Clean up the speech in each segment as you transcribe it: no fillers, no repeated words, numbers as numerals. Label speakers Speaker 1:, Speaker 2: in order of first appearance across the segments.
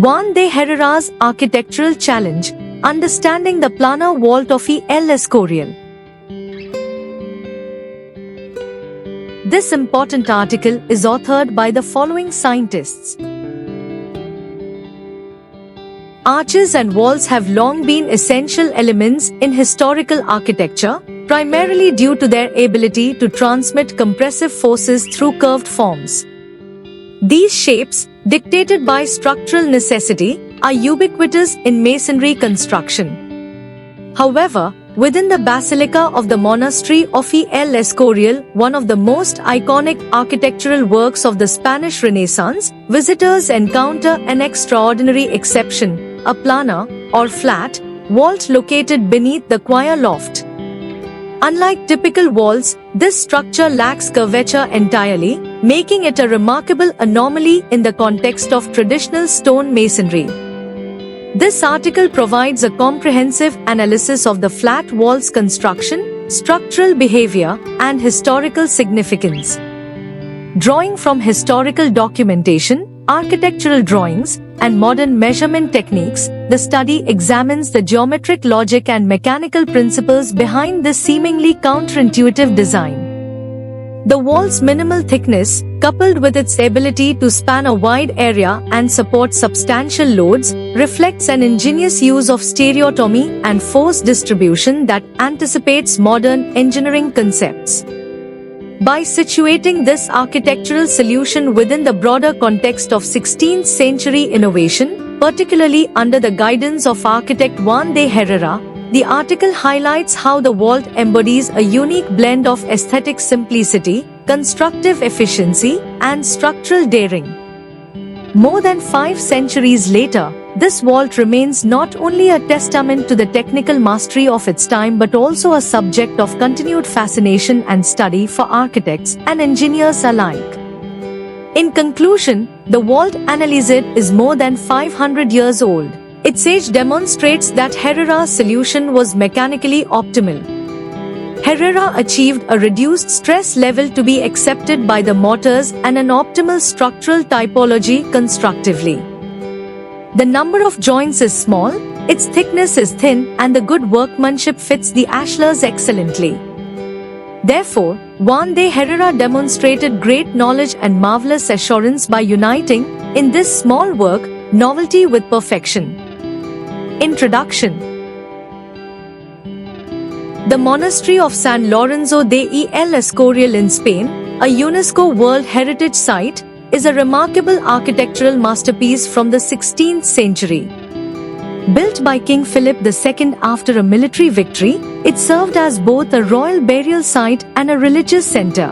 Speaker 1: Juan de Herrera's architectural challenge, understanding the planar vault of El Escorial. This important article is authored by the following scientists. Arches and walls have long been essential elements in historical architecture, primarily due to their ability to transmit compressive forces through curved forms. These shapes, dictated by structural necessity, are ubiquitous in masonry construction. However, within the Basilica of the Monastery of El Escorial, one of the most iconic architectural works of the Spanish Renaissance, visitors encounter an extraordinary exception, a planar, or flat, vault located beneath the choir loft. Unlike typical vaults, this structure lacks curvature entirely, making it a remarkable anomaly in the context of traditional stone masonry. This article provides a comprehensive analysis of the flat wall's construction, structural behavior, and historical significance. Drawing from historical documentation, architectural drawings, and modern measurement techniques, the study examines the geometric logic and mechanical principles behind this seemingly counterintuitive design. The wall's minimal thickness, coupled with its ability to span a wide area and support substantial loads, reflects an ingenious use of stereotomy and force distribution that anticipates modern engineering concepts. By situating this architectural solution within the broader context of 16th century innovation, particularly under the guidance of architect Juan de Herrera, the article highlights how the vault embodies a unique blend of aesthetic simplicity, constructive efficiency, and structural daring. More than 5 centuries later, this vault remains not only a testament to the technical mastery of its time but also a subject of continued fascination and study for architects and engineers alike. In conclusion, the vault analyzed is more than 500 years old. Its age demonstrates that Herrera's solution was mechanically optimal. Herrera achieved a reduced stress level to be accepted by the mortars and an optimal structural typology constructively. The number of joints is small, its thickness is thin, and the good workmanship fits the ashlars excellently. Therefore, Juan de Herrera demonstrated great knowledge and marvelous assurance by uniting, in this small work, novelty with perfection. Introduction. The Monastery of San Lorenzo de El Escorial in Spain, a UNESCO World Heritage Site, is a remarkable architectural masterpiece from the 16th century. Built by King Philip II after a military victory, it served as both a royal burial site and a religious center.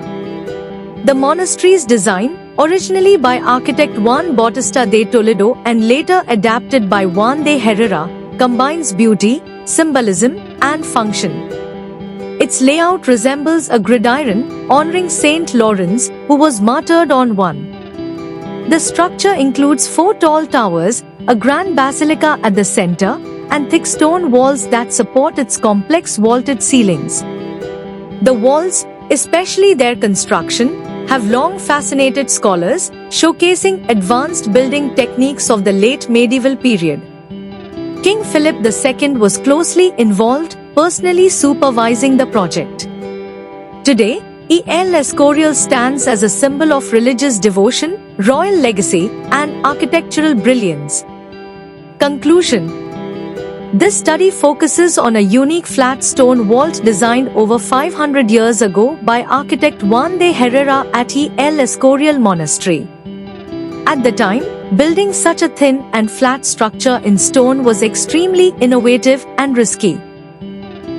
Speaker 1: The monastery's design, originally by architect Juan Bautista de Toledo and later adapted by Juan de Herrera, combines beauty, symbolism, and function. Its layout resembles a gridiron, honoring Saint Lawrence, who was martyred on one. The structure includes 4 tall towers, a grand basilica at the center, and thick stone walls that support its complex vaulted ceilings. The walls, especially their construction, have long fascinated scholars, showcasing advanced building techniques of the late medieval period. King Philip II was closely involved, personally supervising the project. Today, El Escorial stands as a symbol of religious devotion, royal legacy, and architectural brilliance. Conclusion. This study focuses on a unique flat stone vault designed over 500 years ago by architect Juan de Herrera at El Escorial Monastery. At the time, building such a thin and flat structure in stone was extremely innovative and risky.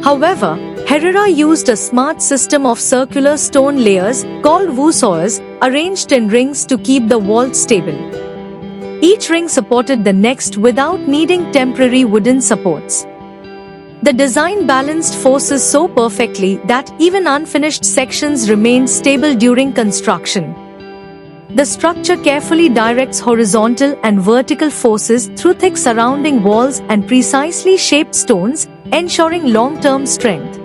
Speaker 1: However, Herrera used a smart system of circular stone layers, called voussoirs, arranged in rings to keep the vault stable. Each ring supported the next without needing temporary wooden supports. The design balanced forces so perfectly that even unfinished sections remained stable during construction. The structure carefully directs horizontal and vertical forces through thick surrounding walls and precisely shaped stones, ensuring long-term strength.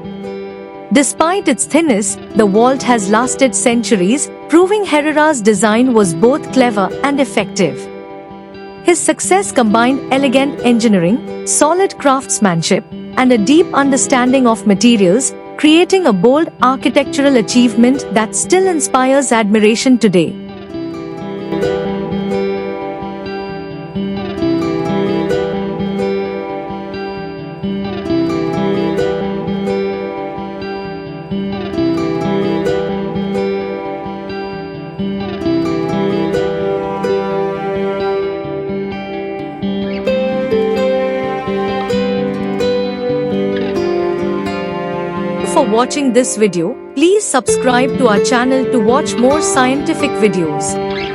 Speaker 1: Despite its thinness, the vault has lasted centuries, proving Herrera's design was both clever and effective. His success combined elegant engineering, solid craftsmanship, and a deep understanding of materials, creating a bold architectural achievement that still inspires admiration today. For watching this video, please subscribe to our channel to watch more scientific videos.